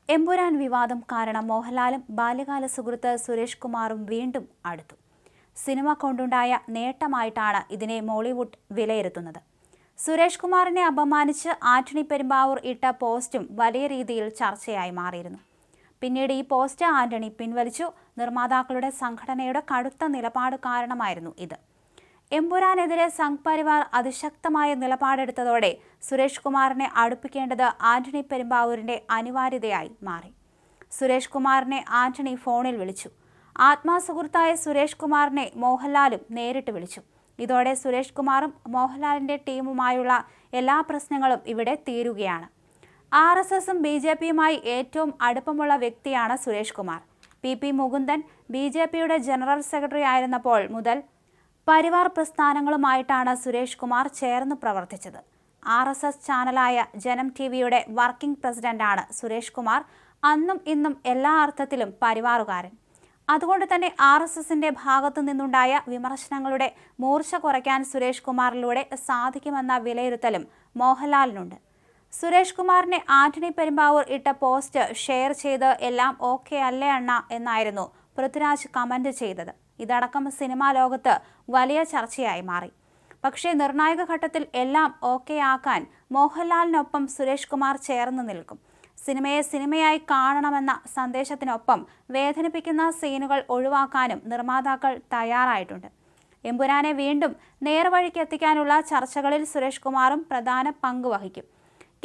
എമ്പുരാൻ വിവാദം കാരണം മോഹൻലാലും ബാല്യകാല സുഹൃത്ത് സുരേഷ് കുമാറും വീണ്ടും അടുത്തു. സിനിമ കൊണ്ടുണ്ടായ നേട്ടമായിട്ടാണ് ഇതിനെ മോളിവുഡ് വിലയിരുത്തുന്നത്. സുരേഷ് കുമാറിനെ അപമാനിച്ച് ആന്റണി പെരുമ്പാവൂർ ഇട്ട പോസ്റ്റും വലിയ രീതിയിൽ ചർച്ചയായി മാറിയിരുന്നു. പിന്നീട് ഈ പോസ്റ്റ് ആന്റണി പിൻവലിച്ചു. നിർമ്മാതാക്കളുടെ സംഘടനയുടെ കടുത്ത നിലപാട് കാരണമായിരുന്നു ഇത്. എമ്പുരാനെതിരെ സംഘ് പരിവാർ അതിശക്തമായ നിലപാടെടുത്തതോടെ സുരേഷ് കുമാറിനെ അടുപ്പിക്കേണ്ടത് ആന്റണി പെരുമ്പാവൂരിന്റെ അനിവാര്യതയായി മാറി. സുരേഷ് കുമാറിനെ ആന്റണി ഫോണിൽ വിളിച്ചു. ആത്മാസുഹൃത്തായ സുരേഷ് കുമാറിനെ മോഹൻലാലും നേരിട്ട് വിളിച്ചു. ഇതോടെ സുരേഷ് കുമാറും മോഹൻലാലിന്റെ ടീമുമായുള്ള എല്ലാ പ്രശ്നങ്ങളും ഇവിടെ തീരുകയാണ്. RSSും BJPയുമായി ഏറ്റവും അടുപ്പമുള്ള വ്യക്തിയാണ് സുരേഷ് കുമാർ. PP മുകുന്ദൻ BJPയുടെ ജനറൽ സെക്രട്ടറി ആയിരുന്നപ്പോൾ മുതൽ പരിവാർ പ്രസ്ഥാനങ്ങളുമായിട്ടാണ് സുരേഷ് കുമാർ ചേർന്ന് പ്രവർത്തിച്ചത്. RSS ചാനലായ ജനം TVയുടെ വർക്കിംഗ് പ്രസിഡന്റാണ് സുരേഷ് കുമാർ. അന്നും ഇന്നും എല്ലാ അർത്ഥത്തിലും പരിവാറുകാരൻ. അതുകൊണ്ട് തന്നെ RSSന്റെ ഭാഗത്തു നിന്നുണ്ടായ വിമർശനങ്ങളുടെ മൂർച്ച കുറയ്ക്കാൻ സുരേഷ് കുമാറിലൂടെ സാധിക്കുമെന്ന വിലയിരുത്തലും മോഹൻലാലിനുണ്ട്. സുരേഷ് കുമാറിനെ ആന്റണി പെരുമ്പാവൂർ ഇട്ട പോസ്റ്റ് ഷെയർ ചെയ്ത് എല്ലാം ഓക്കെ അല്ലേ അണ്ണ എന്നായിരുന്നു പൃഥ്വിരാജ് കമന്റ് ചെയ്തത്. ഇതടക്കം സിനിമാ ലോകത്ത് വലിയ ചർച്ചയായി മാറി. പക്ഷേ നിർണായക ഘട്ടത്തിൽ എല്ലാം ഓക്കെ ആക്കാൻ മോഹൻലാലിനൊപ്പം സുരേഷ് കുമാർ ചേർന്ന് നിൽക്കും. സിനിമയെ സിനിമയായി കാണണമെന്ന സന്ദേശത്തിനൊപ്പം വേദനിപ്പിക്കുന്ന സീനുകൾ ഒഴിവാക്കാനും നിർമ്മാതാക്കൾ തയ്യാറായിട്ടുണ്ട്. എമ്പുരാനെ വീണ്ടും നേർവഴിക്ക് എത്തിക്കാനുള്ള ചർച്ചകളിൽ സുരേഷ് കുമാറും പ്രധാന പങ്ക് വഹിക്കും.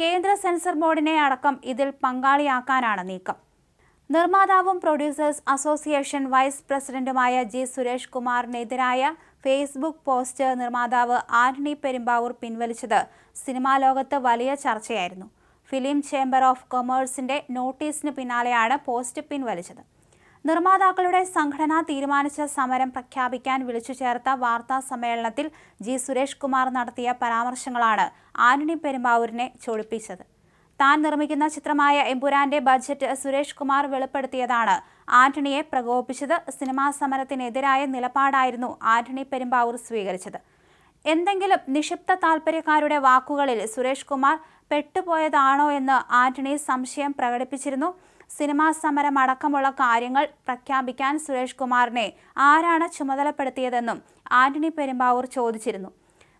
കേന്ദ്ര സെൻസർ ബോർഡിനെ അടക്കം ഇതിൽ പങ്കാളിയാക്കാനാണ് നീക്കം. നിർമ്മാതാവും പ്രൊഡ്യൂസേഴ്സ് അസോസിയേഷൻ വൈസ് പ്രസിഡന്റുമായ G. സുരേഷ് കുമാറിനെതിരായ ഫേസ്ബുക്ക് പോസ്റ്റ് നിർമ്മാതാവ് ആന്റണി പെരുമ്പാവൂർ പിൻവലിച്ചത് സിനിമാ ലോകത്ത് വലിയ ചർച്ചയായിരുന്നു. ഫിലിം ചേംബർ ഓഫ് കൊമേഴ്സിന്റെ നോട്ടീസിന് പിന്നാലെയാണ് പോസ്റ്റ് പിൻവലിച്ചത്. നിർമ്മാതാക്കളുടെ സംഘടന തീരുമാനിച്ച സമരം പ്രഖ്യാപിക്കാൻ വിളിച്ചു ചേർത്ത വാർത്താ സമ്മേളനത്തിൽ G. സുരേഷ് കുമാർ നടത്തിയ പരാമർശങ്ങളാണ് ആന്റണി പെരുമ്പാവൂരിനെ ചൊടിപ്പിച്ചത്. താൻ നിർമ്മിക്കുന്ന ചിത്രമായ എമ്പുരാന്റെ ബഡ്ജറ്റ് സുരേഷ് കുമാർ വെളിപ്പെടുത്തിയതാണ് ആന്റണിയെ പ്രകോപിപ്പിച്ചത്. സിനിമാ സമരത്തിനെതിരായ നിലപാടായിരുന്നു ആന്റണി പെരുമ്പാവൂർ സ്വീകരിച്ചത്. എന്തെങ്കിലും നിക്ഷിപ്ത താൽപര്യക്കാരുടെ വാക്കുകളിൽ സുരേഷ് കുമാർ പെട്ടുപോയതാണോ എന്ന് ആന്റണി സംശയം പ്രകടിപ്പിച്ചിരുന്നു. സിനിമാ സമരം അടക്കമുള്ള കാര്യങ്ങൾ പ്രഖ്യാപിക്കാൻ സുരേഷ് കുമാറിനെ ആരാണ് ചുമതലപ്പെടുത്തിയതെന്നും ആന്റണി പെരുമ്പാവൂർ ചോദിച്ചിരുന്നു.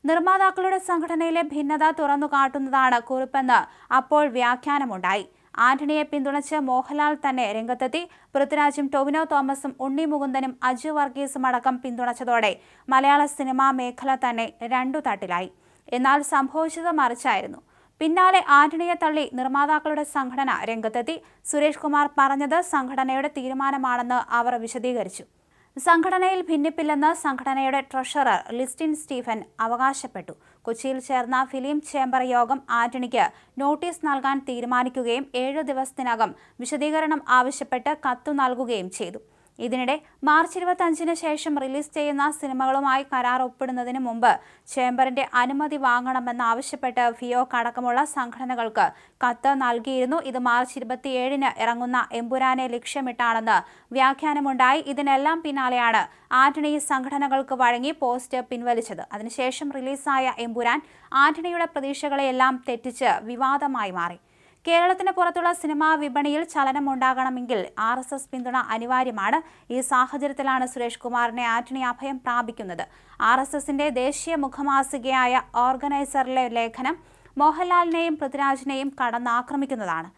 നിർമ്മാതാക്കളുടെ സംഘടനയിലെ ഭിന്നത തുറന്നു കാട്ടുന്നതാണ് കുറിപ്പെന്ന് അപ്പോൾ വ്യാഖ്യാനമുണ്ടായി. ആന്റണിയെ പിന്തുണച്ച് മോഹൻലാൽ തന്നെ രംഗത്തെത്തി. പൃഥ്വിരാജും ടൊവിനോ തോമസും ഉണ്ണി മുകുന്ദനും അജു വർഗീസും അടക്കം പിന്തുണച്ചതോടെ മലയാള സിനിമാ മേഖല തന്നെ രണ്ടു തട്ടിലായി. എന്നാൽ സംഭവിച്ചത് മറിച്ചായിരുന്നു. പിന്നാലെ ആന്റണിയെ തള്ളി നിർമ്മാതാക്കളുടെ സംഘടന രംഗത്തെത്തി. സുരേഷ് കുമാർ പറഞ്ഞത് സംഘടനയുടെ തീരുമാനമാണെന്ന് അവർ വിശദീകരിച്ചു. സംഘടനയിൽ ഭിന്നിപ്പില്ലെന്ന് സംഘടനയുടെ ട്രഷറർ ലിസ്റ്റിൻ സ്റ്റീഫൻ അവകാശപ്പെട്ടു. കൊച്ചിയിൽ ചേർന്ന ഫിലിം ചേംബർ യോഗം ആന്റണിക്ക് നോട്ടീസ് നൽകാൻ തീരുമാനിക്കുകയും 7 ദിവസത്തിനകം വിശദീകരണം ആവശ്യപ്പെട്ട് കത്തു നൽകുകയും ചെയ്തു. ഇതിനിടെ മാർച്ച് 25-ന് ശേഷം റിലീസ് ചെയ്യുന്ന സിനിമകളുമായി കരാർ ഒപ്പിടുന്നതിന് മുമ്പ് ചേംബറിന്റെ അനുമതി വാങ്ങണമെന്നാവശ്യപ്പെട്ട് ഫിയോക് അടക്കമുള്ള സംഘടനകൾക്ക് കത്ത് നൽകിയിരുന്നു. ഇത് മാർച്ച് 27-ന് ഇറങ്ങുന്ന എമ്പുരാനെ ലക്ഷ്യമിട്ടാണെന്ന് വ്യാഖ്യാനമുണ്ടായി. ഇതിനെല്ലാം പിന്നാലെയാണ് ആന്റണി സംഘടനകൾക്ക് വഴങ്ങി പോസ്റ്റ് പിൻവലിച്ചത്. അതിനുശേഷം റിലീസായ എമ്പുരാൻ ആന്റണിയുടെ പ്രതീക്ഷകളെയെല്ലാം തെറ്റിച്ച് വിവാദമായി മാറി. കേരളത്തിന് പുറത്തുള്ള സിനിമാ വിപണിയിൽ ചലനമുണ്ടാകണമെങ്കിൽ RSS പിന്തുണ അനിവാര്യമാണ്. ഈ സാഹചര്യത്തിലാണ് സുരേഷ് കുമാറിനെ ആന്റണി അഭയം പ്രാപിക്കുന്നത്. RSSന്റെ ദേശീയ മുഖമാസികയായ ഓർഗനൈസറിലെ ലേഖനം മോഹൻലാലിനെയും പൃഥ്വിരാജിനെയും കടന്നാക്രമിക്കുന്നതാണ്.